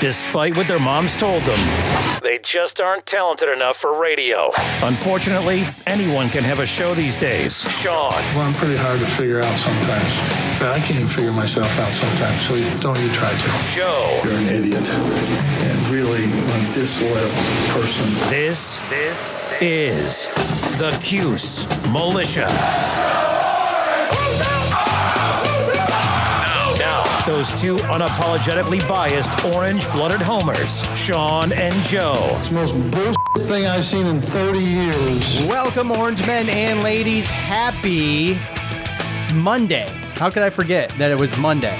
Despite what their moms told them, they just aren't talented enough for radio. Unfortunately, anyone can have a show these days. Sean. Well, I'm pretty hard to figure out sometimes. In fact, I can't even figure myself out sometimes, so don't you try to. Joe. You're an idiot and really a disloyal person. This is the Cuse Militia. Now, those two unapologetically biased, orange-blooded homers, Sean and Joe. It's the most bullshit thing I've seen in 30 years. Welcome, orange men and ladies. Happy Monday. How could I forget that it was Monday?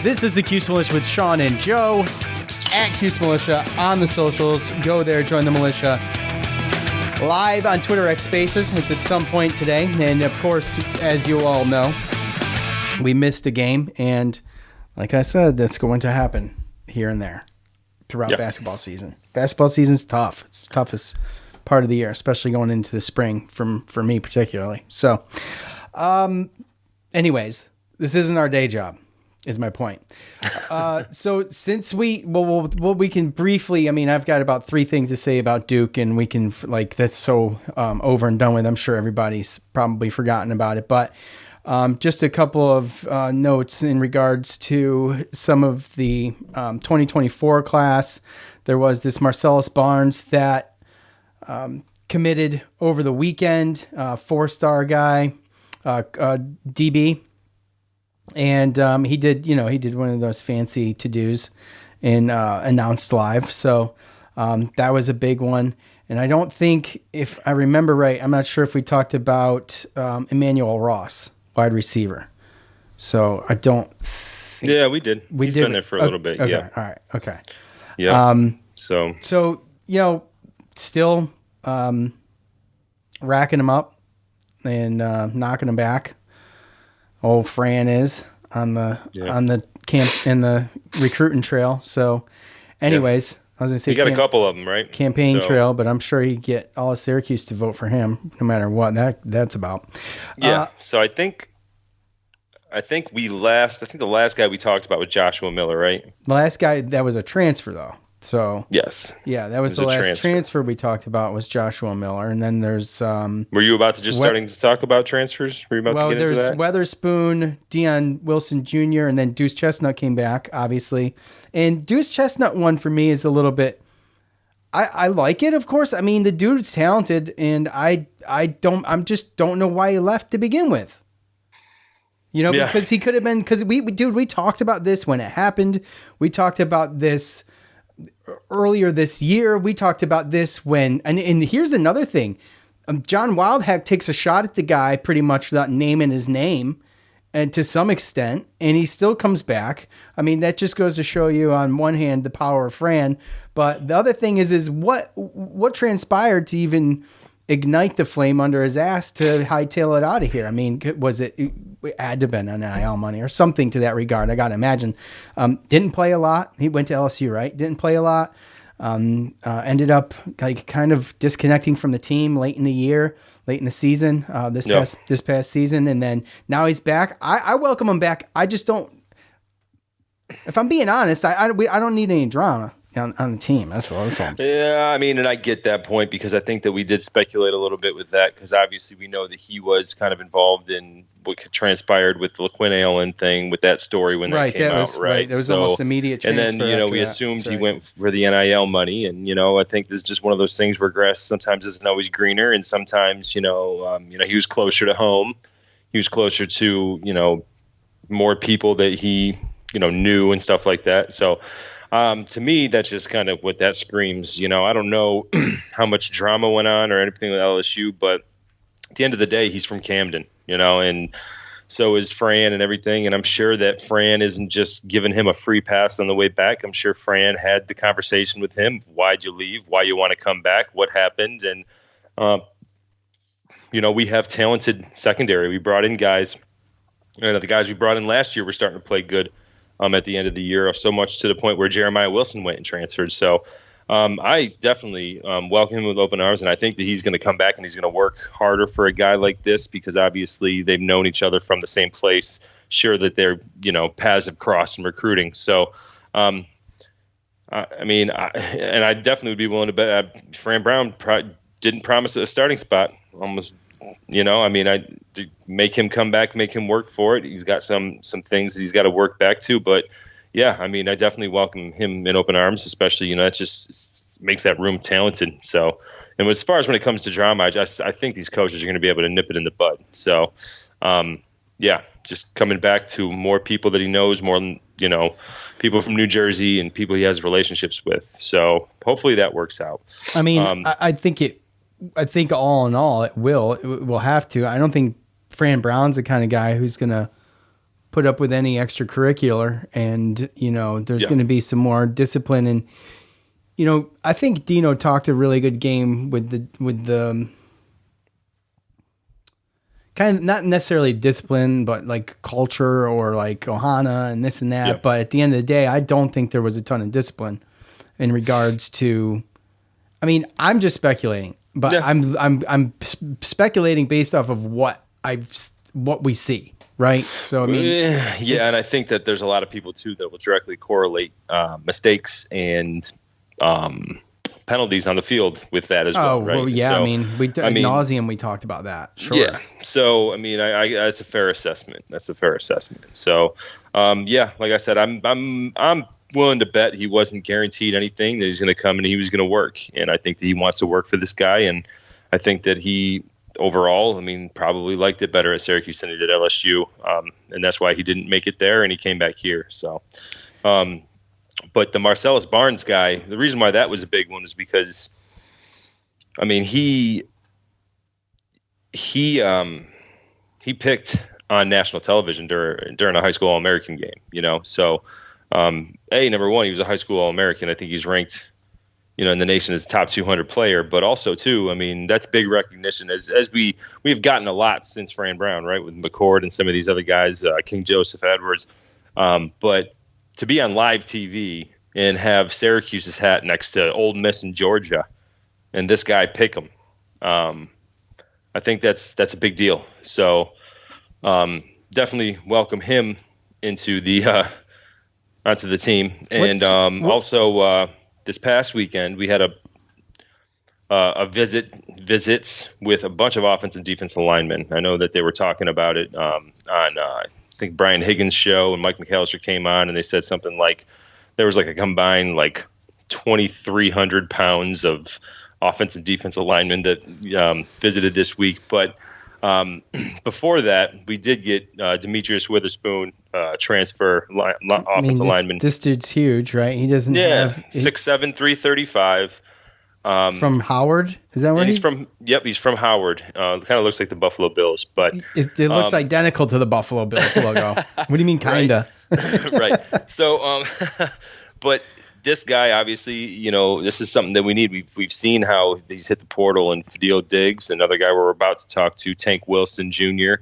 This is the Cuse Militia with Sean and Joe at Cuse Militia on the socials. Go there, join the militia. Live on Twitter X Spaces at some point today. And of course, as you all know, we missed a game. And like I said, that's going to happen here and there throughout basketball season. Basketball season's tough. It's the toughest part of the year, especially going into the spring for me particularly. So, anyways, this isn't our day job, is my point. So since we can briefly, I mean, I've got about 3 things to say about Duke, and we can, that's so over and done with. I'm sure everybody's probably forgotten about it, but just a couple of notes in regards to some of the 2024 class. There was this Marcellus Barnes that committed over the weekend, 4-star guy, DB. And he did one of those fancy to-dos and announced live. So that was a big one. And I don't think, if I remember right, I'm not sure if we talked about Emmanuel Ross, wide receiver. So I don't think... Yeah, we did. He's been there for a little bit. Okay. Yeah. All right. Okay. Yeah. So, still racking them up and knocking them back. Old Fran is on the camp in the recruiting trail. So, anyways, I was gonna say we got a couple of them, right? Campaign trail, but I'm sure he'd get all of Syracuse to vote for him, no matter what that's about. Yeah. So I think the last guy we talked about was Joshua Miller, right? The last guy that was a transfer though. So yes, yeah, that was the last transfer we talked about was Joshua Miller, and then there's. Were you about to starting to talk about transfers? Were you about to get into that? There's Weatherspoon, Deion Wilson Jr., and then Deuce Chestnut came back, obviously, and Deuce Chestnut one for me is a little bit. I like it, of course. I mean, the dude's talented, and I just don't know why he left to begin with. Because he could have been. Because we talked about this when it happened. We talked about this. Earlier this year, we talked about this when, and here's another thing. John Wildhack takes a shot at the guy pretty much without naming his name, and to some extent, and he still comes back. I mean, that just goes to show you, on one hand, the power of Fran, but the other thing is what transpired to even ignite the flame under his ass to hightail it out of here? I mean, was it had to have been an NIL money or something to that regard? I got to imagine. Didn't play a lot. He went to LSU, right? Didn't play a lot. Ended up kind of disconnecting from the team late in the season, this past season. And then now he's back. I welcome him back. I just don't, if I'm being honest, I don't need any drama on the team. That's all. Yeah, I mean, and I get that point, because I think that we did speculate a little bit with that, because obviously we know that he was kind of involved in what transpired with the LaQuinn Allen thing, with that story when that came out, right? It was almost immediate transfer. And then, we assumed he went for the NIL money, and, I think this is just one of those things where grass sometimes isn't always greener, and sometimes, he was closer to home. He was closer to, more people that he, knew and stuff like that. So, to me, that's just kind of what that screams. I don't know how much drama went on or anything with LSU, but at the end of the day, he's from Camden, and so is Fran and everything. And I'm sure that Fran isn't just giving him a free pass on the way back. I'm sure Fran had the conversation with him. Why'd you leave? Why you want to come back? What happened? And, we have talented secondary. We brought in guys. The guys we brought in last year were starting to play good. At the end of the year, so much to the point where Jeremiah Wilson went and transferred. So I definitely welcome him with open arms, and I think that he's going to come back and he's going to work harder for a guy like this, because obviously they've known each other from the same place. Sure that their paths have crossed in recruiting. So and I definitely would be willing to bet Fran Brown didn't promise a starting spot. Almost, I make him come back, make him work for it. He's got some things that he's got to work back to, but yeah, I definitely welcome him in open arms, especially, it just makes that room talented. So, and as far as when it comes to drama, I think these coaches are going to be able to nip it in the bud. So, yeah, just coming back to more people that he knows, more, people from New Jersey and people he has relationships with. So hopefully that works out. I think all in all, it will have to. I don't think Fran Brown's the kind of guy who's going to put up with any extracurricular, and, there's going to be some more discipline. And, I think Dino talked a really good game with the kind of not necessarily discipline, but like culture or like Ohana and this and that. Yep. But at the end of the day, I don't think there was a ton of discipline in regards to, I'm just speculating, but I'm speculating based off of what we see. Right. So, and I think that there's a lot of people too that will directly correlate mistakes and penalties on the field with that as well. Right. Well, yeah. So, ad nauseum, we talked about that. Sure. Yeah. So, I that's a fair assessment. So, like I said, I'm willing to bet he wasn't guaranteed anything, that he's going to come and he was going to work. And I think that he wants to work for this guy. And I think that he overall, probably liked it better at Syracuse than he did LSU. And that's why he didn't make it there and he came back here. So, but the Marcellus Barnes guy, the reason why that was a big one is because, he picked on national television during a high school All-American game, So, number one, he was a high school All-American. I think he's ranked, in the nation as a top 200 player, but also too, that's big recognition as we've gotten a lot since Fran Brown, right? With McCord and some of these other guys, King Joseph Edwards. But to be on live TV and have Syracuse's hat next to Ole Miss and Georgia and this guy pick him, I think that's a big deal. So, definitely welcome him into onto the team. And, also, this past weekend, we had visits with a bunch of offensive and defensive linemen. I know that they were talking about it on I think Brian Higgins' show, and Mike McAllister came on, and they said something like there was like a combined 2,300 pounds of offensive and defensive linemen that visited this week. But before that, we did get Demetrius Witherspoon, transfer offensive lineman. This dude's huge, right? He doesn't have 6'7", 335. From Howard? Is that where he's from? Yep, he's from Howard. Kind of looks like the Buffalo Bills, but it looks identical to the Buffalo Bills logo. What do you mean, kinda? Right. So, but this guy, obviously, this is something that we need. We've seen how he's hit the portal, and Fadil Diggs, another guy we're about to talk to, Tank Wilson Jr.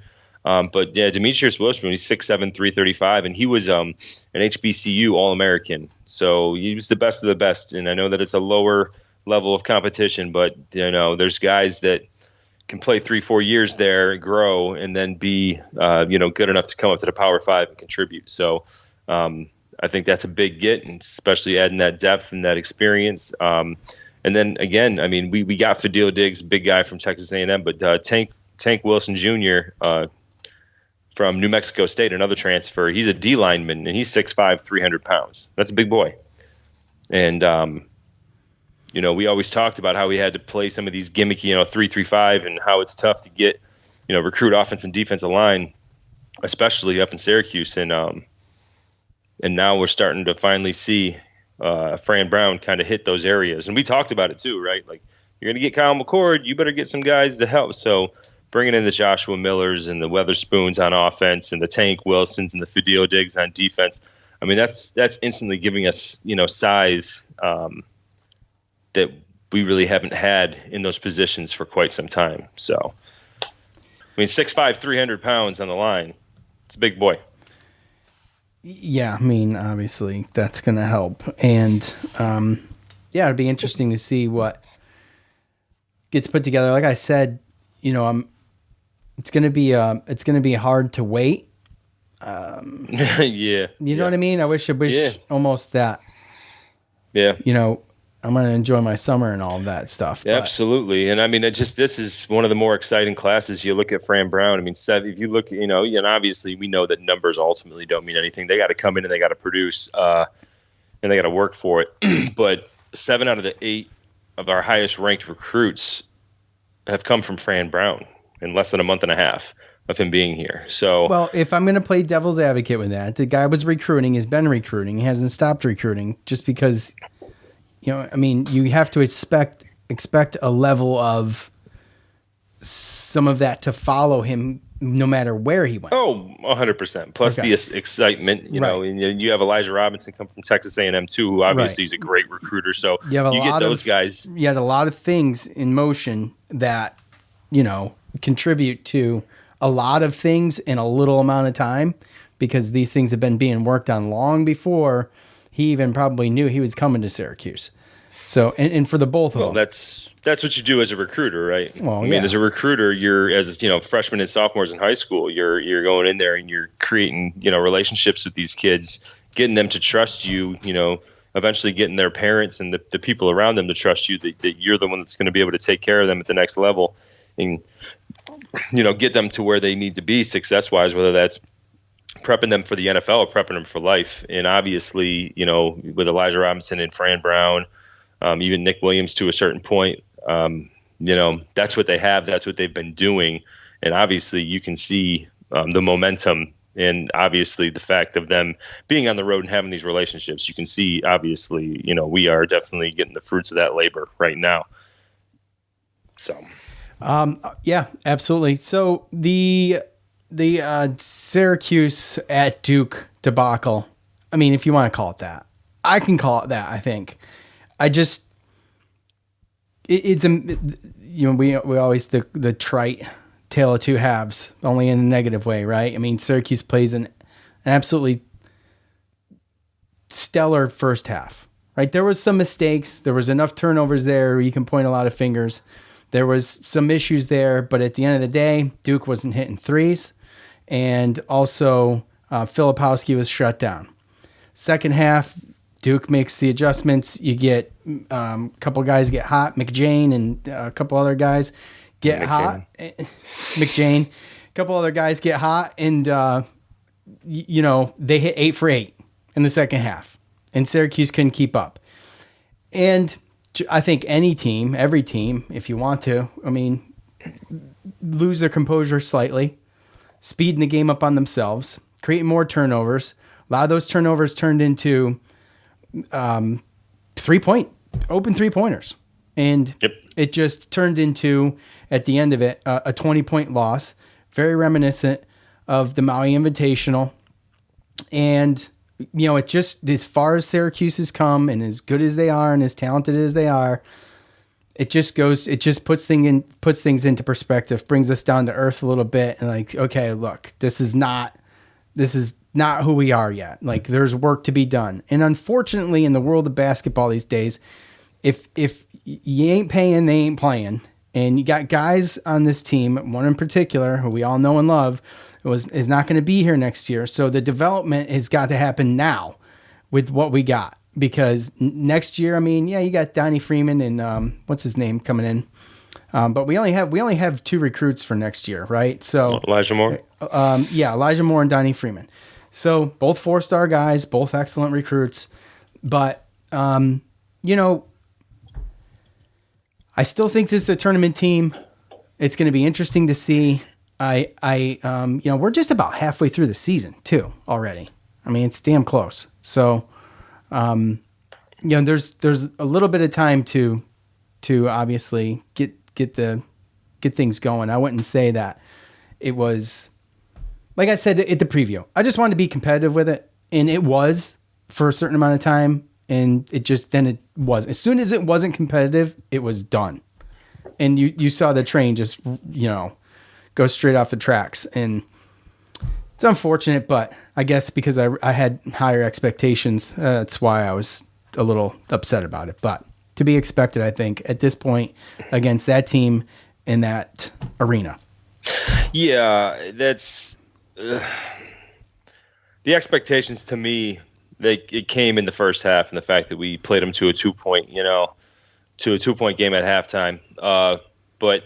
But yeah, Demetrius Wilson, he's 6'7", 335, and he was an HBCU All-American. So he was the best of the best. And I know that it's a lower level of competition, but there's guys that can play 3-4 years there, grow, and then be good enough to come up to the Power 5 and contribute. So I think that's a big get, and especially adding that depth and that experience. And then again, we got Fadil Diggs, big guy from Texas A&M, but Tank Wilson Jr. From New Mexico State, another transfer. He's a D lineman, and he's 6'5", 300 pounds. That's a big boy. And we always talked about how we had to play some of these gimmicky, 3-3-5, and how it's tough to get, recruit offense and defensive line, especially up in Syracuse. And now we're starting to finally see Fran Brown kind of hit those areas. And we talked about it too, right? Like, you're going to get Kyle McCord, you better get some guys to help. So bringing in the Joshua Millers and the Weatherspoons on offense and the Tank Wilsons and the Fadil Diggs on defense, that's instantly giving us, size that we really haven't had in those positions for quite some time. So, 6'5", 300 pounds on the line. It's a big boy. Yeah, obviously that's going to help. And, it'd be interesting to see what gets put together. Like I said, it's going to be hard to wait. Yeah. You know what I mean? I wish almost that Yeah. I'm going to enjoy my summer and all of that stuff. Yeah, absolutely. And I mean, this is one of the more exciting classes. You look at Fran Brown. I mean, if you look, and obviously we know that numbers ultimately don't mean anything. They got to come in and they got to produce, and they got to work for it. But 7 out of the 8 of our highest ranked recruits have come from Fran Brown in less than a month and a half of him being here. So, well, if I'm going to play devil's advocate with that, the guy was recruiting, has been recruiting, he hasn't stopped recruiting just because, I mean, you have to expect a level of some of that to follow him no matter where he went. Oh, 100%. Plus the excitement, you know, and you have Elijah Robinson come from Texas A&M too, who obviously is a great recruiter. So you get those guys. You had a lot of things in motion that, contribute to a lot of things in a little amount of time, because these things have been being worked on long before he even probably knew he was coming to Syracuse. So, and for the both of them. That's what you do as a recruiter, right? Well, I mean, as a recruiter, you're freshmen and sophomores in high school, you're going in there and you're creating, relationships with these kids, getting them to trust you, eventually getting their parents and the people around them to trust you, that you're the one that's going to be able to take care of them at the next level and, get them to where they need to be success-wise, whether that's prepping them for the NFL or prepping them for life. And obviously, with Elijah Robinson and Fran Brown, even Nick Williams to a certain point, that's what they have. That's what they've been doing. And obviously you can see the momentum and obviously the fact of them being on the road and having these relationships. You can see, obviously, we are definitely getting the fruits of that labor right now. So, yeah, absolutely. So the Syracuse at Duke debacle, I mean, if you want to call it that, I can call it that, I think. We always, the trite tale of two halves, only in a negative way, right? I mean, Syracuse plays an absolutely stellar first half, right? There was some mistakes. There was enough turnovers there where you can point a lot of fingers. There was some issues there, but at the end of the day, Duke wasn't hitting threes. And also, Filipowski was shut down. Second half, Duke makes the adjustments. You get a couple guys get hot. McJane and a couple other guys get hot. McJane. A couple other guys get hot, and they hit 8 for 8 in the second half, and Syracuse couldn't keep up. And I think every team, if you want to, lose their composure slightly, speeding the game up on themselves, create more turnovers. A lot of those turnovers turned into open 3-pointers. And it just turned into, at the end of it, a 20-point loss, very reminiscent of the Maui Invitational. And, it just, as far as Syracuse has come and as good as they are and as talented as they are, it just puts things into perspective, brings us down to earth a little bit. And like, okay, look, this is not who we are yet. Like, there's work to be done. And unfortunately, in the world of basketball these days, if you ain't paying, they ain't playing. And you got guys on this team, one in particular, who we all know and love, is not going to be here next year. So the development has got to happen now with what we got. Because next year, you got Donnie Freeman and what's his name coming in. But we only have 2 recruits for next year, right? So Elijah Moore. Elijah Moore and Donnie Freeman. So both 4-star guys, both excellent recruits. But I still think this is a tournament team. It's going to be interesting to see. We're just about halfway through the season too already. It's damn close. So, there's a little bit of time to obviously get things going. I wouldn't say that it was, like I said at the preview, I just wanted to be competitive with it, and it was for a certain amount of time, and it was. As soon as it wasn't competitive, it was done. And you saw the train just, go straight off the tracks. And it's unfortunate, but I guess because I had higher expectations, that's why I was a little upset about it. But to be expected, I think, at this point against that team in that arena. Yeah, that's the expectations to me it came in the first half, and the fact that we played them to a 2-point, to a 2-point game at halftime. But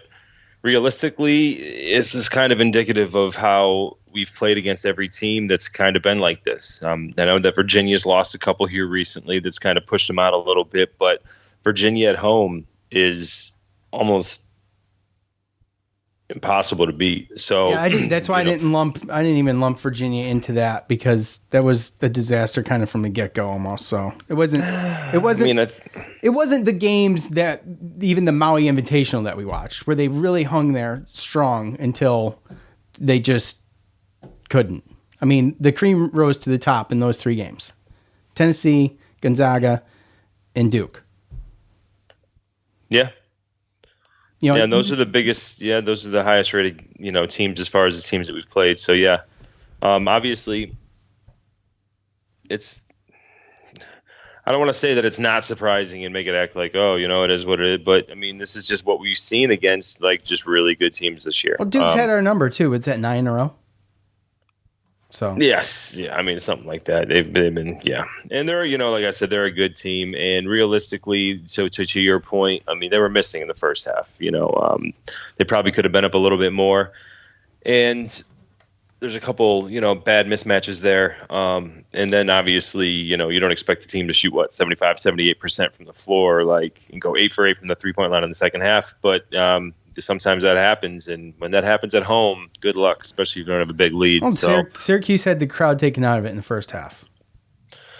realistically, this is kind of indicative of how we've played against every team that's kind of been like this. I know that Virginia's lost a couple here recently that's kind of pushed them out a little bit, but Virginia at home is almost impossible to beat. So yeah, that's why I didn't even lump Virginia into that, because that was a disaster kind of from the get-go almost. So it wasn't the games that even the Maui Invitational that we watched, where they really hung there strong until they just couldn't. I mean, the cream rose to the top in those 3 games: Tennessee, Gonzaga, and Duke. Yeah. And those are the biggest. Yeah, those are the highest rated, teams as far as the teams that we've played. So yeah, obviously, it's. I don't want to say that it's not surprising and make it act like, oh, it is what it is. But I mean, this is just what we've seen against just really good teams this year. Well, Duke's had our number too. It's at 9 in a row. So yes, yeah, I mean something like that. They've been, yeah, and they're, like I said, they're a good team. And realistically, so to your point, I mean they were missing in the first half. They probably could have been up a little bit more. And there's a couple, bad mismatches there. And then obviously, you don't expect the team to shoot 75-78% from the floor, and go 8 for 8 from the 3-point line in the second half. But sometimes that happens, and when that happens at home, good luck, especially if you don't have a big lead. Syracuse had the crowd taken out of it in the first half.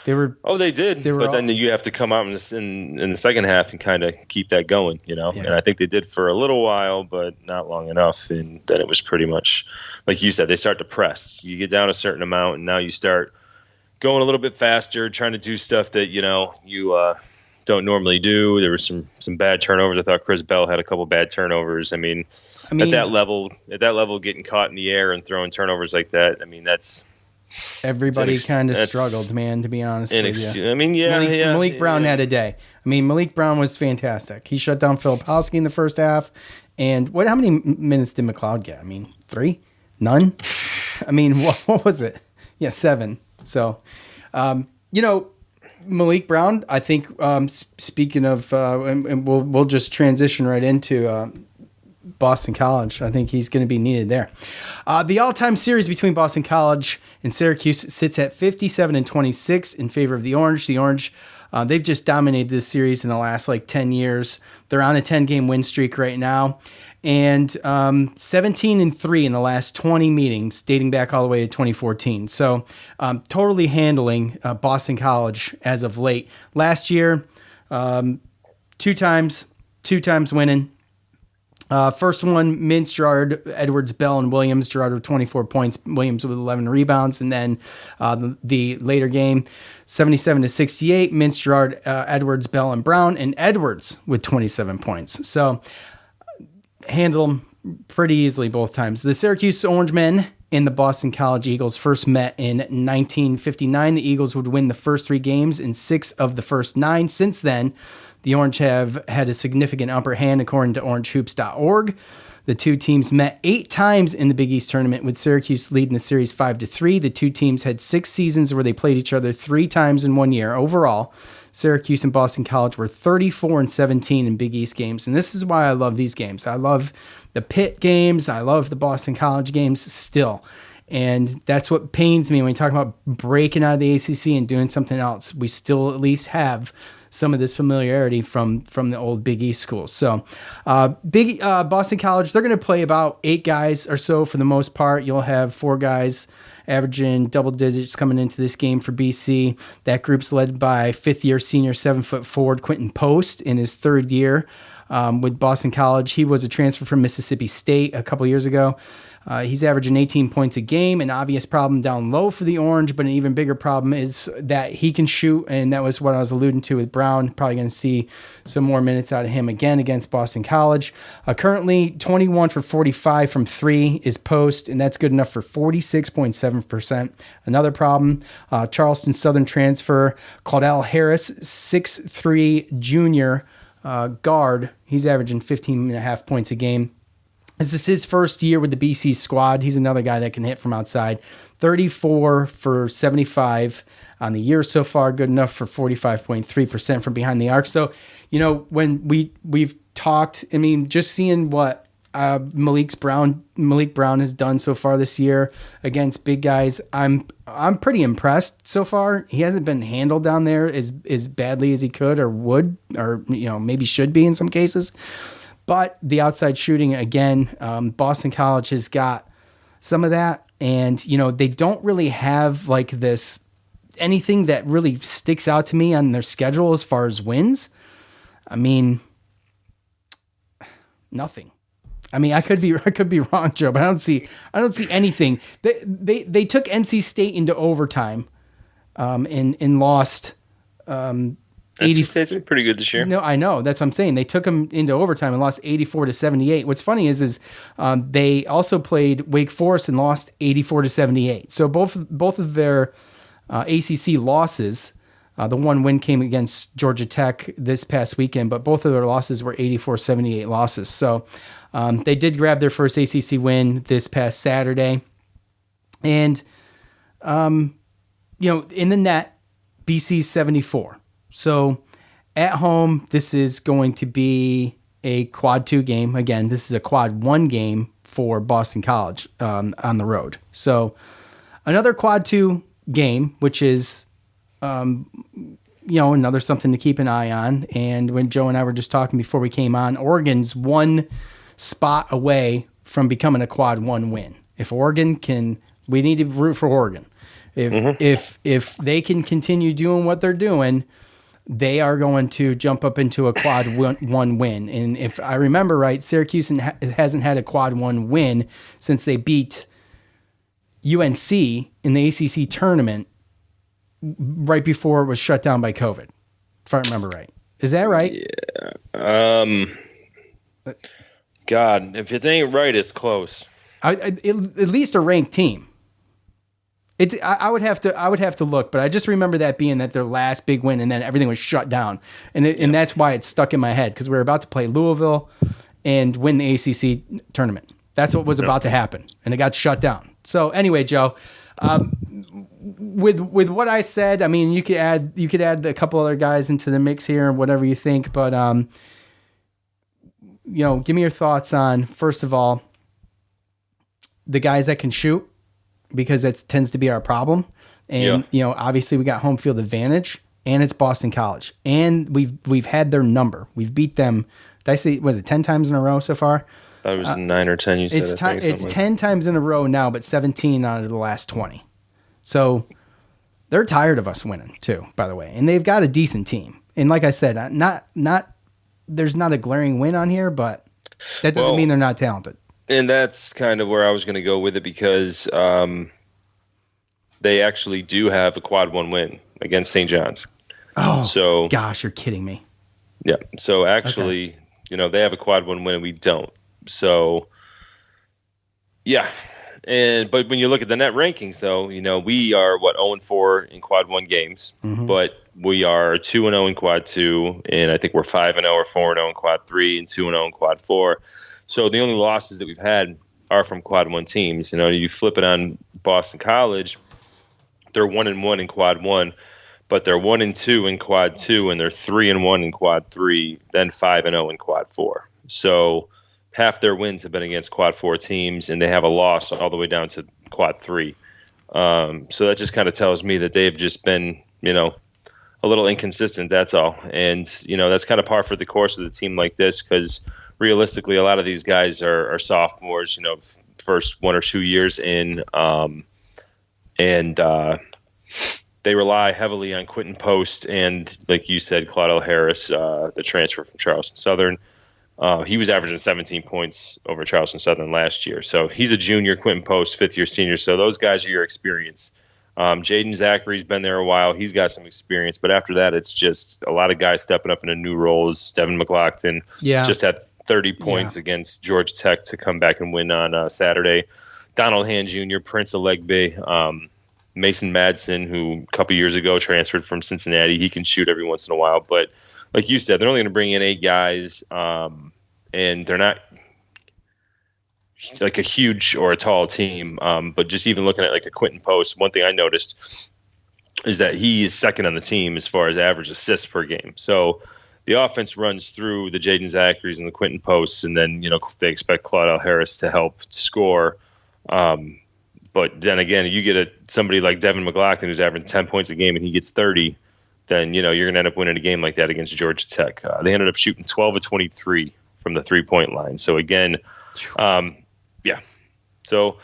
They did. Then you have to come out in the second half and kind of keep that going, Yeah. And I think they did for a little while, but not long enough. And then it was pretty much, like you said, they start to press. You get down a certain amount, and now you start going a little bit faster, trying to do stuff that you don't normally do. There was some bad turnovers. I thought Chris Bell had a couple bad turnovers. I mean, at that level, getting caught in the air and throwing turnovers like that, I mean, that's everybody kind of struggled, man, to be honest with you. I mean, Malik Brown had a day. I mean, Malik Brown was fantastic. He shut down Filipowski in the first half. And how many minutes did McLeod get? I mean, 3? None? I mean, what was it? Yeah, 7. So, Malik Brown, I think, speaking of, and we'll just transition right into Boston College. I think he's going to be needed there. The all-time series between Boston College and Syracuse sits at 57-26 in favor of the Orange. The Orange, they've just dominated this series in the last 10 years. They're on a 10-game win streak right now. And 17-3 in the last 20 meetings, dating back all the way to 2014. So totally handling Boston College as of late. Last year, 2 times winning. First one, Mintz, Gerard, Edwards, Bell, and Williams. Gerard with 24 points, Williams with 11 rebounds. And then the later game, 77-68, Mintz, Gerard, Edwards, Bell, and Brown. And Edwards with 27 points. So handle them pretty easily both times. The Syracuse Orange men and the Boston College Eagles first met in 1959. The Eagles would win the first 3 games in 6 of the first 9. Since then, the Orange have had a significant upper hand, according to orangehoops.org. The 2 teams met 8 times in the Big East tournament, with Syracuse leading the series 5-3. The 2 teams had 6 seasons where they played each other 3 times in 1 year. Overall, Syracuse and Boston College were 34-17 in Big East games. And this is why I love these games. I love the Pitt games. I love the Boston College games still. And that's what pains me when we talk about breaking out of the ACC and doing something else. We still at least have some of this familiarity from the old Big East schools. So Boston College, they're going to play about 8 guys or so for the most part. You'll have 4 guys averaging double digits coming into this game for BC. That group's led by 5th-year senior 7-foot forward Quentin Post in his 3rd year with Boston College. He was a transfer from Mississippi State a couple years ago. He's averaging 18 points a game, an obvious problem down low for the Orange, but an even bigger problem is that he can shoot, and that was what I was alluding to with Brown. Probably going to see some more minutes out of him again against Boston College. Currently, 21 for 45 from 3 is Post, and that's good enough for 46.7%. Another problem, Charleston Southern transfer Claudel Harris, 6'3" junior guard. He's averaging 15.5 points a game. This is his first year with the BC squad. He's another guy that can hit from outside. 34 for 75 on the year so far, good enough for 45.3% from behind the arc. So, when we've talked, I mean, just seeing what Malik Brown has done so far this year against big guys, I'm pretty impressed so far. He hasn't been handled down there as badly as he could or would, or maybe should be in some cases. But the outside shooting again, Boston College has got some of that, and they don't really have like this anything that really sticks out to me on their schedule as far as wins. I mean, nothing. I mean, I could be wrong, Joe, but I don't see anything. They took NC State into overtime, and lost. NC State's been pretty good this year. No, I know. That's what I'm saying. They took them into overtime and lost 84-78. What's funny is they also played Wake Forest and lost 84-78. So both of their ACC losses. The one win came against Georgia Tech this past weekend, but both of their losses were 84-78 losses. So they did grab their first ACC win this past Saturday. And, in the net, BC's 74. So at home, this is going to be a quad 2 game. Again, this is a quad 1 game for Boston College on the road. So another quad 2 game, which is another something to keep an eye on. And when Joe and I were just talking before we came on, Oregon's one spot away from becoming a quad 1 win. If Oregon can, we need to root for Oregon. If they can continue doing what they're doing, they are going to jump up into a quad 1 win. And if I remember right, Syracuse hasn't had a quad 1 win since they beat UNC in the ACC tournament right before it was shut down by COVID, if I remember right. Is that right? Yeah. God, if it ain't right, it's close. At least a ranked team. I would have to look, but I just remember that being their last big win, and then everything was shut down, and that's why it's stuck in my head, because we were about to play Louisville and win the ACC tournament. That's what was about to happen, and it got shut down. So anyway, Joe, with what I said, I mean, you could add a couple other guys into the mix here, whatever you think, but give me your thoughts on, first of all, the guys that can shoot, because that tends to be our problem. And, obviously we got home field advantage, and it's Boston College, and we've had their number. We've beat them. Did I say, was it 10 times in a row so far? That was 9 or 10. You said it's 10 times in a row now, but 17 out of the last 20. So they're tired of us winning too, by the way. And they've got a decent team. And like I said, there's not a glaring win on here, but that doesn't mean they're not talented. And that's kind of where I was going to go with it, because they actually do have a quad 1 win against St. John's. Oh, so gosh, you're kidding me. Yeah. So actually, they have a quad 1 win and we don't. So yeah. But when you look at the net rankings, though, we are 0-4 in quad 1 games, but we are 2-0 in quad 2, and I think we're 5-0 or 4-0 in quad 3 and 2-0 in quad 4. So the only losses that we've had are from quad 1 teams. You flip it on Boston College, they're 1-1 in quad 1, but they're 1-2 in quad 2, and they're 3-1 in quad 3, then 5-0 in quad 4. So half their wins have been against quad 4 teams, and they have a loss all the way down to quad 3. So that just kind of tells me that they've just been, a little inconsistent. That's all. And, that's kind of par for the course with a team like this, because realistically, a lot of these guys are sophomores, first 1 or 2 years in, and they rely heavily on Quentin Post and, like you said, Claudel Harris, the transfer from Charleston Southern. He was averaging 17 points over Charleston Southern last year. So he's a junior, Quentin Post, fifth-year senior. So those guys are your experience. Jaden Zachary's been there a while. He's got some experience. But after that, it's just a lot of guys stepping up into new roles. Devin McLaughlin just had 30 points against Georgia Tech to come back and win on Saturday. Donald Hand Jr., Prince Alegbe, Mason Madsen, who a couple years ago transferred from Cincinnati. He can shoot every once in a while. But like you said, they're only going to bring in 8 guys, and they're not like a huge or a tall team. But just even looking at like a Quentin Post, one thing I noticed is that he is second on the team as far as average assists per game. So the offense runs through the Jaden Zachary's and the Quentin Posts, and then, they expect Claudel Harris to help score. But then again, you get somebody like Devin McLaughlin who's averaging 10 points a game and he gets 30, then, you're going to end up winning a game like that against Georgia Tech. They ended up shooting 12 of 23 from the 3-point line. So again, yeah. So,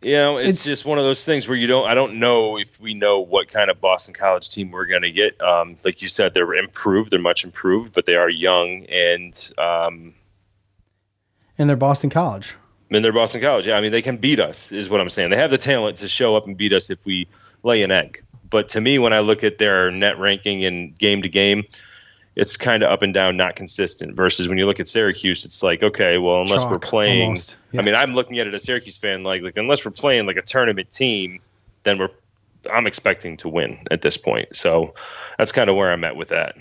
it's just one of those things where I don't know if we know what kind of Boston College team we're going to get. Like you said, they're improved. They're much improved, but they are young and they're Boston College. And they're Boston College. Yeah, I mean, they can beat us is what I'm saying. They have the talent to show up and beat us if we lay an egg. But to me, when I look at their net ranking and game to game, it's kind of up and down, not consistent. Versus when you look at Syracuse, it's like, okay, well, unless we're playing, I mean, I'm looking at it as a Syracuse fan, like unless we're playing like a tournament team, then I'm expecting to win at this point. So that's kind of where I'm at with that.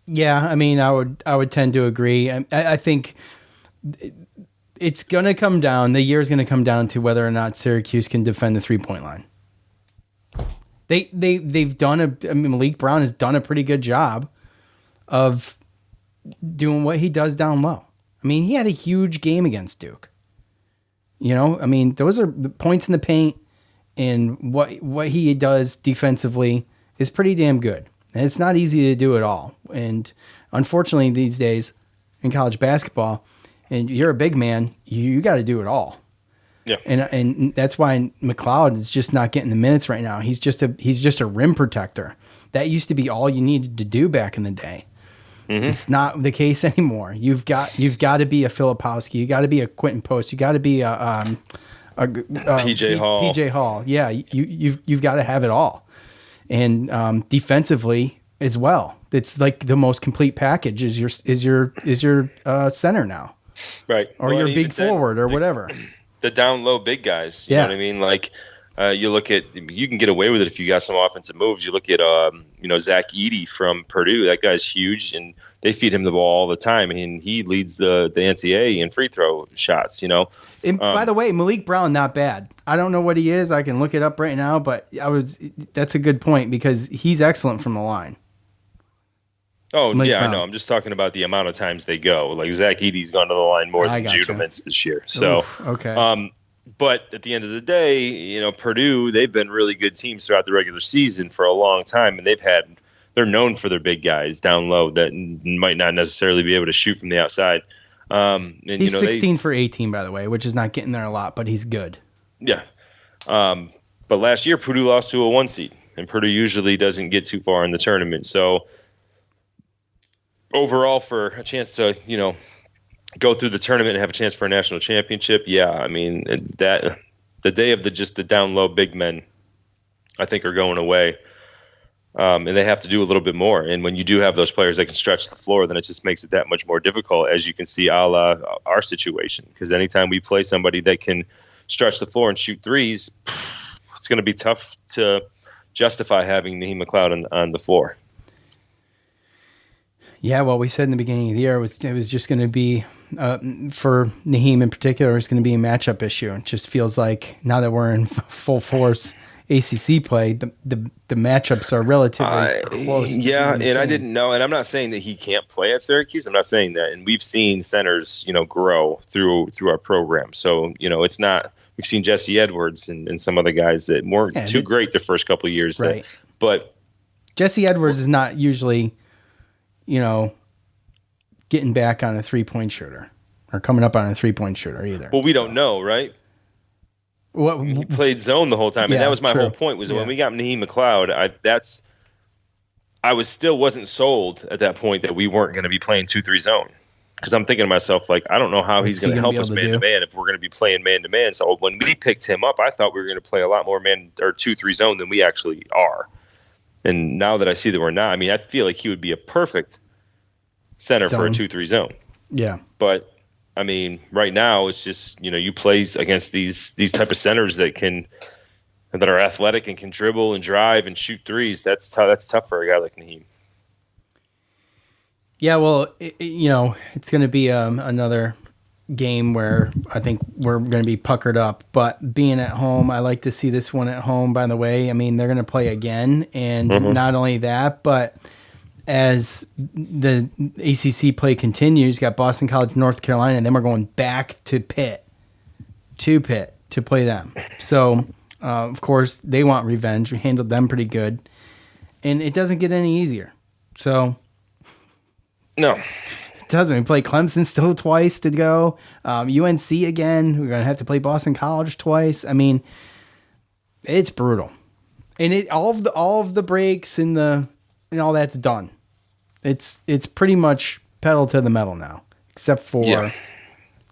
Yeah, I mean, I would tend to agree. I think it's going to come down. The year is going to come down to whether or not Syracuse can defend the 3-point line. They've done Malik Brown has done a pretty good job of doing what he does down low. I mean, he had a huge game against Duke. I mean, those are the points in the paint, and what he does defensively is pretty damn good. And it's not easy to do it all. And unfortunately, these days in college basketball, and you're a big man, you got to do it all. Yeah, and that's why McLeod is just not getting the minutes right now. He's just a rim protector. That used to be all you needed to do back in the day. Mm-hmm. It's not the case anymore. You've got to be a Filipowski. You got to be a Quentin Post. You got to be a PJ Hall. PJ Hall. Yeah, you've got to have it all, and defensively as well. It's like the most complete package is your center now, right? Or your big forward or whatever. The down low big guys. You know what I mean? Like you can get away with it if you got some offensive moves. You look at Zach Edey from Purdue. That guy's huge, and they feed him the ball all the time, and he leads the NCAA in free throw shots. And by the way, Malik Brown, not bad. I don't know what he is. I can look it up right now, but that's a good point because he's excellent from the line. Oh, Malik Brown. I know. I'm just talking about the amount of times they go. Like Zach Edey's gone to the line more than Judemans this year. So, okay. But at the end of the day, Purdue, they've been really good teams throughout the regular season for a long time, and they're known for their big guys down low that might not necessarily be able to shoot from the outside. And he's 16 for 18, by the way, which is not getting there a lot, but he's good. Yeah. But last year, Purdue lost to a 1 seed, and Purdue usually doesn't get too far in the tournament. So overall, for a chance to, go through the tournament and have a chance for a national championship, yeah, I mean, that the day of the down low big men, I think, are going away. And they have to do a little bit more. And when you do have those players that can stretch the floor, then it just makes it that much more difficult, as you can see a la our situation. Because anytime we play somebody that can stretch the floor and shoot threes, it's going to be tough to justify having Naheem McLeod on the floor. Yeah, well, we said in the beginning of the year it was just going to be, for Naheem in particular, it's going to be a matchup issue. It just feels like now that we're in full force ACC play, the matchups are relatively close. Yeah, and I didn't know, and I'm not saying that he can't play at Syracuse. I'm not saying that, and we've seen centers, grow through our program. So it's not. We've seen Jesse Edwards and some other guys that weren't too great the first couple of years, right? But Jesse Edwards is not usually, getting back on a 3-point shooter or coming up on a 3-point shooter either. Well, we don't know, right? He played zone the whole time, and that was my whole point. Was when we got Naheem McLeod, I wasn't sold at that point that we weren't going to be playing 2-3 zone, because I'm thinking to myself, like, I don't know how he's going to help us man to man if we're going to be playing man to man. So when we picked him up, I thought we were going to play a lot more man or 2-3 zone than we actually are. And now that I see that we're not, I mean, I feel like he would be a perfect center for a 2-3 zone. Yeah, but I mean, right now it's just, you play against these type of centers that are athletic and can dribble and drive and shoot threes. That's tough for a guy like Naheem. Yeah, well, it's going to be another game where I think we're going to be puckered up. But being at home, I like to see this one at home, by the way. I mean, they're going to play again. And not only that, but as the ACC play continues, you got Boston College, North Carolina, and then we're going back to Pitt to play them. So, of course, they want revenge. We handled them pretty good. And it doesn't get any easier. So, no. It doesn't. We play Clemson still twice to go. UNC again. We're going to have to play Boston College twice. I mean, it's brutal. And all of the breaks and all that's done. It's pretty much pedal to the metal now. Except for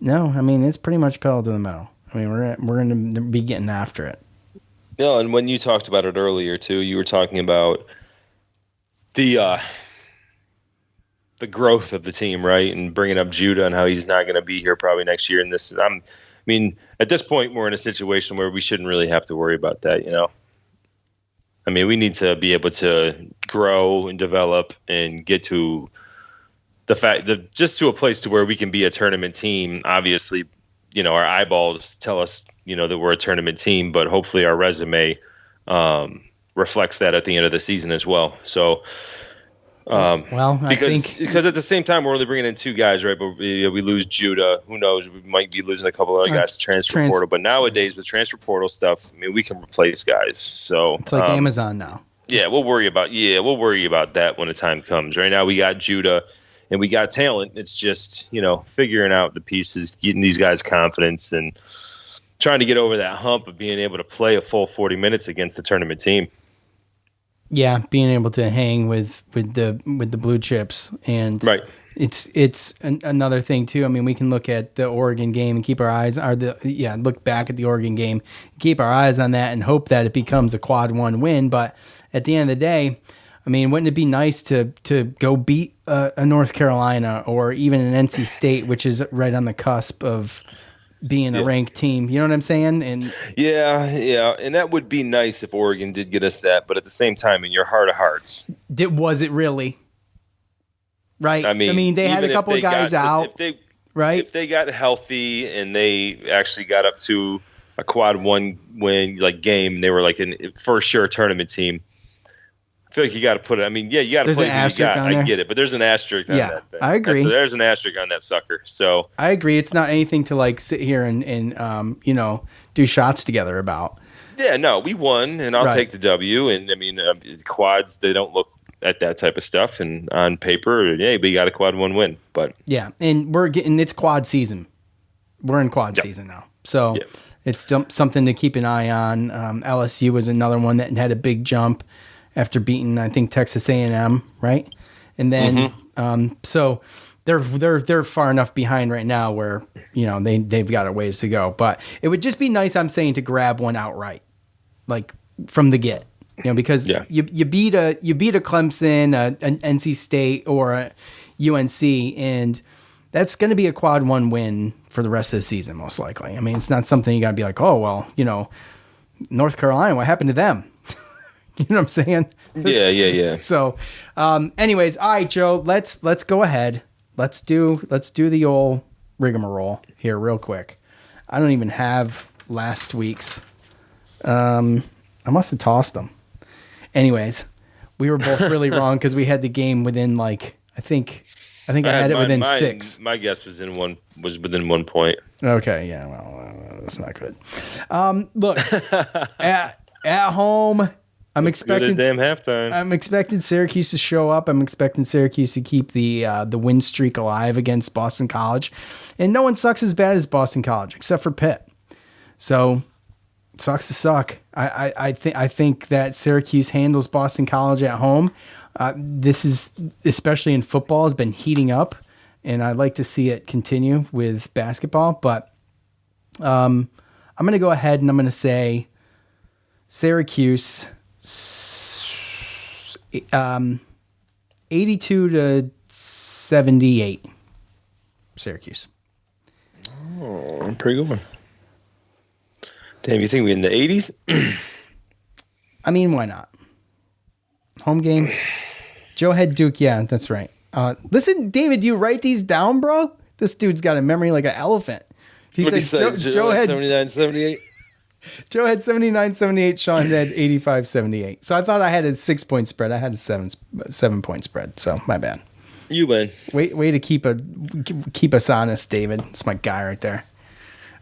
no, I mean it's pretty much pedal to the metal. I mean we're going to be getting after it. Yeah, and when you talked about it earlier too, you were talking about the growth of the team, right? And bringing up Judah and how he's not going to be here probably next year. And at this point, we're in a situation where we shouldn't really have to worry about that, I mean, we need to be able to grow and develop and get to the fact that just to a place to where we can be a tournament team. Obviously, our eyeballs tell us, that we're a tournament team, but hopefully our resume reflects that at the end of the season as well. So, because at the same time we're only bringing in 2 guys, right? But we lose Judah. Who knows? We might be losing a couple of other guys to transfer portal. But nowadays with transfer portal stuff, I mean, we can replace guys. So it's like Amazon now. Yeah, we'll worry about that when the time comes. Right now we got Judah and we got talent. It's just figuring out the pieces, getting these guys confidence, and trying to get over that hump of being able to play a full 40 minutes against the tournament team. Yeah, being able to hang with the blue chips, and right. It's another thing too. I mean, we can look at the Oregon game and keep our eyes look back at the Oregon game, keep our eyes on that, and hope that it becomes a quad 1 win. But at the end of the day, I mean, wouldn't it be nice to go beat a North Carolina or even an NC State, which is right on the cusp of being a ranked team, you know what I'm saying? And yeah, and that would be nice if Oregon did get us that, but at the same time, in your heart of hearts, was it really? Right. I mean, they had a couple of guys out. If they got healthy and they actually got up to a quad 1 win game, they were like for sure tournament team. I feel like you got to put it. I mean, you got to play what you got. I get it, but there's an asterisk on that thing. I agree. There's an asterisk on that sucker. So I agree. It's not anything to sit here and do shots together about. Yeah, no, we won, and I'll take the W. And I mean, quads, they don't look at that type of stuff, and on paper, we got a quad 1 win. But yeah, and it's quad season. We're in quad season now, so it's something to keep an eye on. LSU was another one that had a big jump after beating, I think, Texas A&M, right? And then, so they're far enough behind right now where they've got a ways to go. But it would just be nice, I'm saying, to grab one outright, from the get, because you beat a Clemson, an NC State, or a UNC, and that's going to be a quad 1 win for the rest of the season, most likely. I mean, it's not something you got to be like, oh well, North Carolina, what happened to them? You know what I'm saying? Yeah. So, anyways, all right, Joe, let's go ahead. Let's do the old rigmarole here real quick. I don't even have last week's. I must have tossed them. Anyways, we were both really wrong because we had the game within I think I had it within 6. My guess was within 1 point. Okay, yeah, well, that's not good. Look, at home, I'm expecting damn halftime. I'm expecting Syracuse to show up. I'm expecting Syracuse to keep the win streak alive against Boston College, and no one sucks as bad as Boston College except for Pitt. So, it sucks to suck. I think that Syracuse handles Boston College at home. This is, especially in football, has been heating up, and I'd like to see it continue with basketball. But I'm going to go ahead and I'm going to say Syracuse 82-78. Syracuse. Oh, pretty good one. Damn, you think we're in the 80s? I mean, why not? Home game. Joe had Duke. Yeah, that's right. Listen, David, do you write these down, bro? This dude's got a memory like an elephant. He said Joe had 79-78. Joe had 79-78. Sean had 85-78. So I thought I had a 6-point spread. I had a 7-point spread. So my bad. You win. Way to keep us honest, David. It's my guy right there.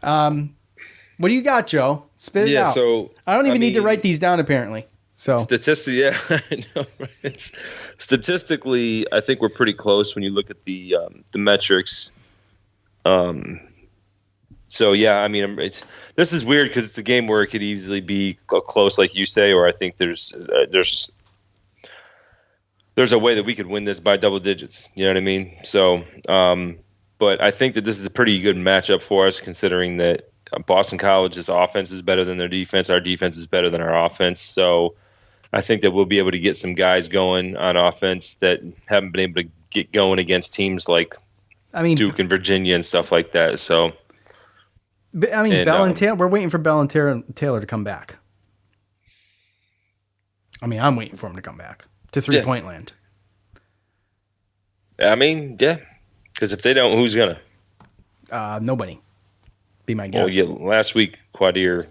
What do you got, Joe? Spit it out. So I don't even need to write these down apparently. So statistically, yeah, I know. Right? Statistically, I think we're pretty close when you look at the metrics. So yeah, I mean, this is weird because it's a game where it could easily be close, like you say, or I think there's a way that we could win this by double digits. You know what I mean? So, but I think that this is a pretty good matchup for us, considering that Boston College's offense is better than their defense. Our defense is better than our offense. So I think that we'll be able to get some guys going on offense that haven't been able to get going against teams like Duke and Virginia and stuff like that. So, I mean, Bell and Taylor, we're waiting for Bell and Taylor to come back. I mean, I'm waiting for them to come back to 3-point land. I mean, yeah, because if they don't, who's gonna? Nobody. Be my guess. Oh yeah, last week Quadir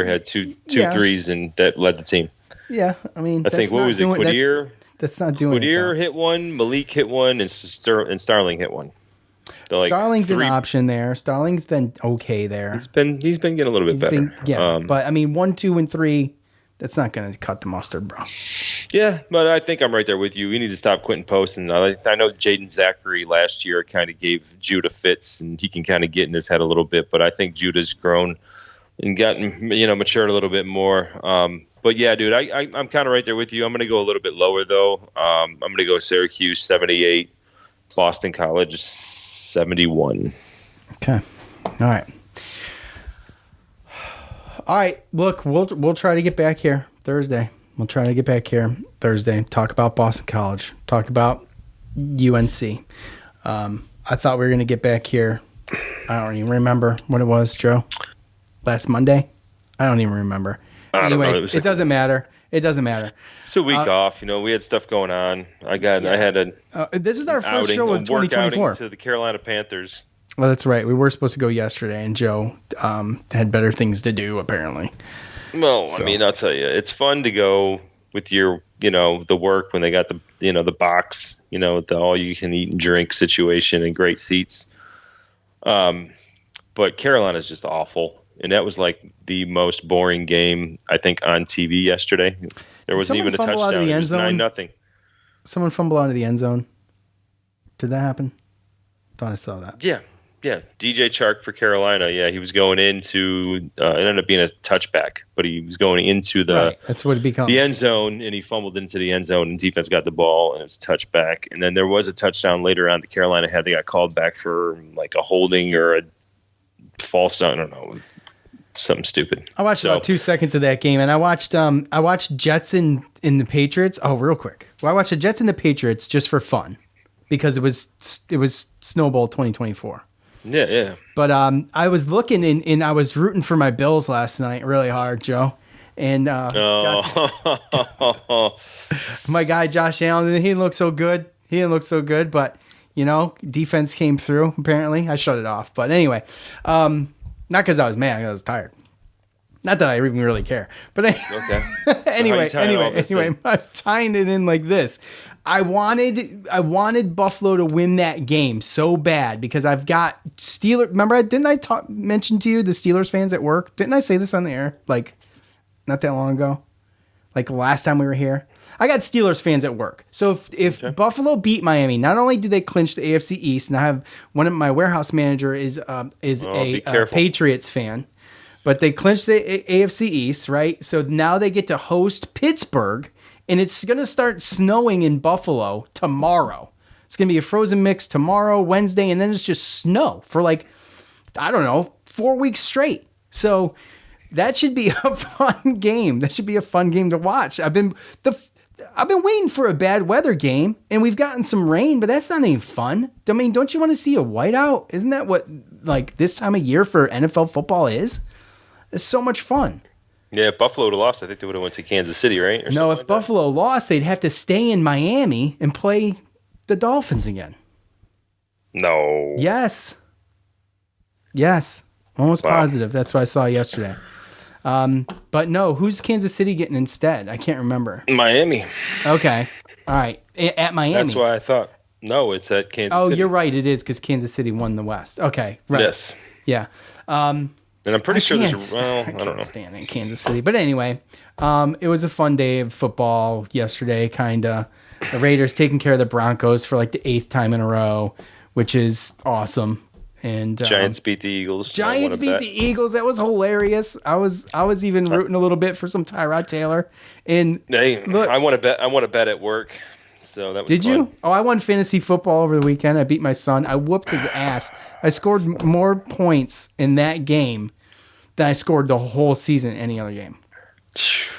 had two threes and that led the team. Yeah, I mean, I think what was it? Quadir. That's not doing it. Quadir hit one, Malik hit one, and Starling hit one. Starling's an option there. Starling's been okay there. He's been getting a little bit better. But I mean, 1, 2, and 3. That's not going to cut the mustard, bro. Yeah, but I think I'm right there with you. We need to stop Quentin Poston. I know Jaden Zachary last year kind of gave Judah fits, and he can kind of get in his head a little bit. But I think Judah's grown and gotten, matured a little bit more. But yeah, dude, I'm kind of right there with you. I'm going to go a little bit lower though. I'm going to go Syracuse 78, Boston College 71. Okay, all right. Look, we'll try to get back here Thursday. Talk about Boston College. Talk about UNC. I thought we were going to get back here. I don't even remember what it was, Joe. Last Monday? I don't even remember. Anyways, it doesn't matter. It's a week off. We had stuff going on. I had this is our first show with 2024. To the Carolina Panthers. Well, that's right. We were supposed to go yesterday, and Joe had better things to do, apparently. Well, I mean, I'll tell you, it's fun to go with your, the work when they got the, the box, the all you can eat and drink situation and great seats. But Carolina's just awful. And that was like the most boring game, I think, on TV yesterday. There wasn't even a touchdown. It was 9-0. Someone fumble out of the end zone. Did that happen? Thought I saw that. Yeah. DJ Chark for Carolina. Yeah, he was going into it ended up being a touchback, but he was going into that's what it becomes. The end zone, and he fumbled into the end zone, and defense got the ball, and it was touchback. And then there was a touchdown later on. The Carolina they got called back for like a holding or a false. I don't know. Something stupid. I watched about 2 seconds of that game, and I watched Jets and the Patriots. Oh, real quick. Well, I watched the Jets and the Patriots just for fun because it was Snowball 2024. Yeah. But I was looking and I was rooting for my Bills last night really hard, Joe. And my guy Josh Allen, he didn't look so good. But defense came through. Apparently, I shut it off. But anyway, not because I was mad. I was tired. Not that I even really care. But okay. anyway, I'm tying it in like this. I wanted Buffalo to win that game so bad because I've got Steelers. Remember, didn't I mention to you the Steelers fans at work? Didn't I say this on the air like not that long ago? Like last time we were here? I got Steelers fans at work. So if Buffalo beat Miami, not only do they clinch the AFC East, and I have one of my warehouse manager is a Patriots fan, but they clinched the AFC East, right? So now they get to host Pittsburgh. And it's going to start snowing in Buffalo tomorrow. It's going to be a frozen mix tomorrow, Wednesday, and then it's just snow for 4 weeks straight. So that should be a fun game. That should be a fun game to watch. I've been waiting for a bad weather game, and we've gotten some rain, but that's not any fun. I mean, don't you want to see a whiteout? Isn't that what this time of year for NFL football is? It's so much fun. Yeah, if Buffalo would have lost, I think they would have went to Kansas City, right? No, if Buffalo lost, they'd have to stay in Miami and play the Dolphins again. No. Yes. Almost positive. That's what I saw yesterday. But no, who's Kansas City getting instead? I can't remember. Miami. Okay. All right. At Miami. That's why I thought. No, it's at Kansas City. Oh, you're right. It is because Kansas City won the West. Okay. Right. Yes. Yeah. And I'm pretty sure there's. Well, I don't know. Stand in Kansas City, but anyway, it was a fun day of football yesterday. Kinda, the Raiders taking care of the Broncos for like the 8th time in a row, which is awesome. And Giants beat the Eagles. Giants beat the Eagles. That was hilarious. I was even rooting a little bit for some Tyrod Taylor. And hey, look, I want to bet at work. So that was Did fun. you? Oh, I won fantasy football over the weekend. I beat my son. I whooped his ass. I scored more points in that game than I scored the whole season in any other game.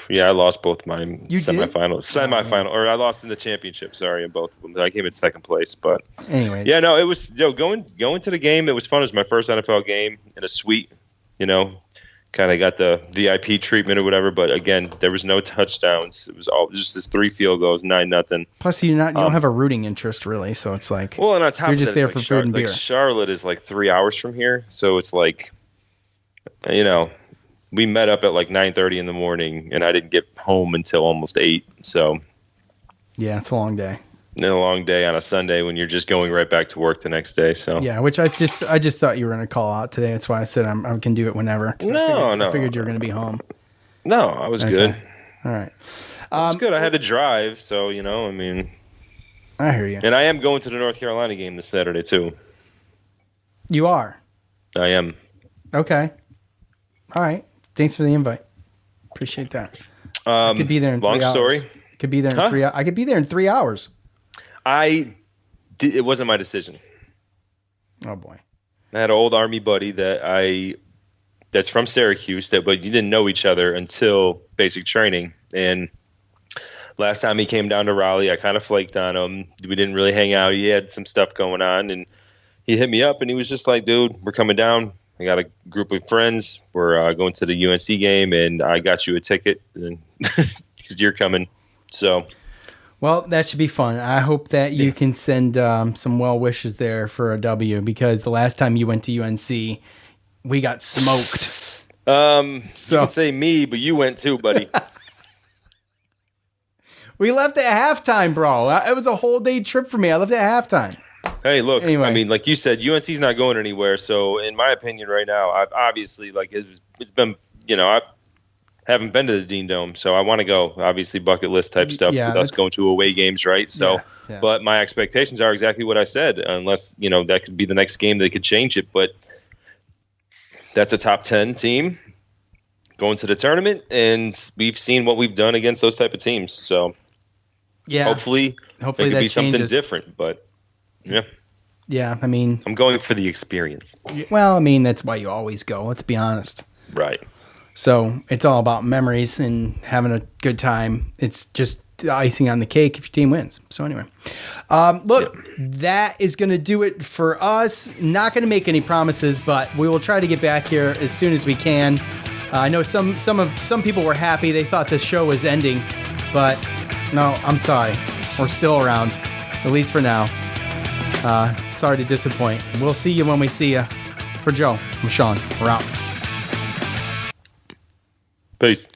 Yeah, I lost both my You semifinal, or I lost in the championship. Sorry, in both of them. I came in second place, but anyways, yeah, no, it was going to the game. It was fun. It was my first NFL game in a suite. Kind of got the VIP treatment or whatever. But again, there was no touchdowns. It was all just this 3 field goals, 9-0. Plus, you don't have a rooting interest really, so it's like well, and on top you're of just that, there it's for food and beer. Charlotte is like 3 hours from here, so it's like, we met up at like 9:30 in the morning, and I didn't get home until almost 8. So yeah, it's a long day. A long day on a Sunday when you're just going right back to work the next day. So yeah, which I just thought you were going to call out today. That's why I said I can do it whenever. I figured you were going to be home. No, I was good. All right, it's good. I had to drive, so I hear you. And I am going to the North Carolina game this Saturday too. You are. I am. Okay. All right. Thanks for the invite. Appreciate that. I could be there in 3 hours. Long story. Could be there in 3 hours. I could be there in 3 hours. It wasn't my decision. Oh boy. I had an old Army buddy that's from Syracuse, but you didn't know each other until basic training. And last time he came down to Raleigh, I kind of flaked on him. We didn't really hang out. He had some stuff going on, and he hit me up, and he was just like, dude, we're coming down. I got a group of friends. We're going to the UNC game, and I got you a ticket because you're coming. So, well, that should be fun. I hope that you can send some well wishes there for a W, because the last time you went to UNC, we got smoked. You can say me, but you went too, buddy. We left at halftime, bro. It was a whole day trip for me. I left at halftime. Hey, look, anyway. I mean, like you said, UNC's not going anywhere. So, in my opinion right now, I've obviously, it's been, I haven't been to the Dean Dome, so I want to go. Obviously, bucket list type stuff with us going to away games, right? So, yeah. But my expectations are exactly what I said, unless, that could be the next game they could change it. But that's a top 10 team going to the tournament, and we've seen what we've done against those type of teams. So, yeah, hopefully that could be changes. something different, but. Yeah. Yeah, I mean, I'm going for the experience. Well, I mean, that's why you always go. Let's be honest. Right. So it's all about memories and having a good time. It's just the icing on the cake if your team wins. So anyway, That is going to do it for us. Not going to make any promises, but we will try to get back here as soon as we can. I know some people were happy. They thought this show was ending, but no, I'm sorry. We're still around, at least for now. Sorry to disappoint. We'll see you when we see you. For Joe, I'm Sean. We're out. Peace.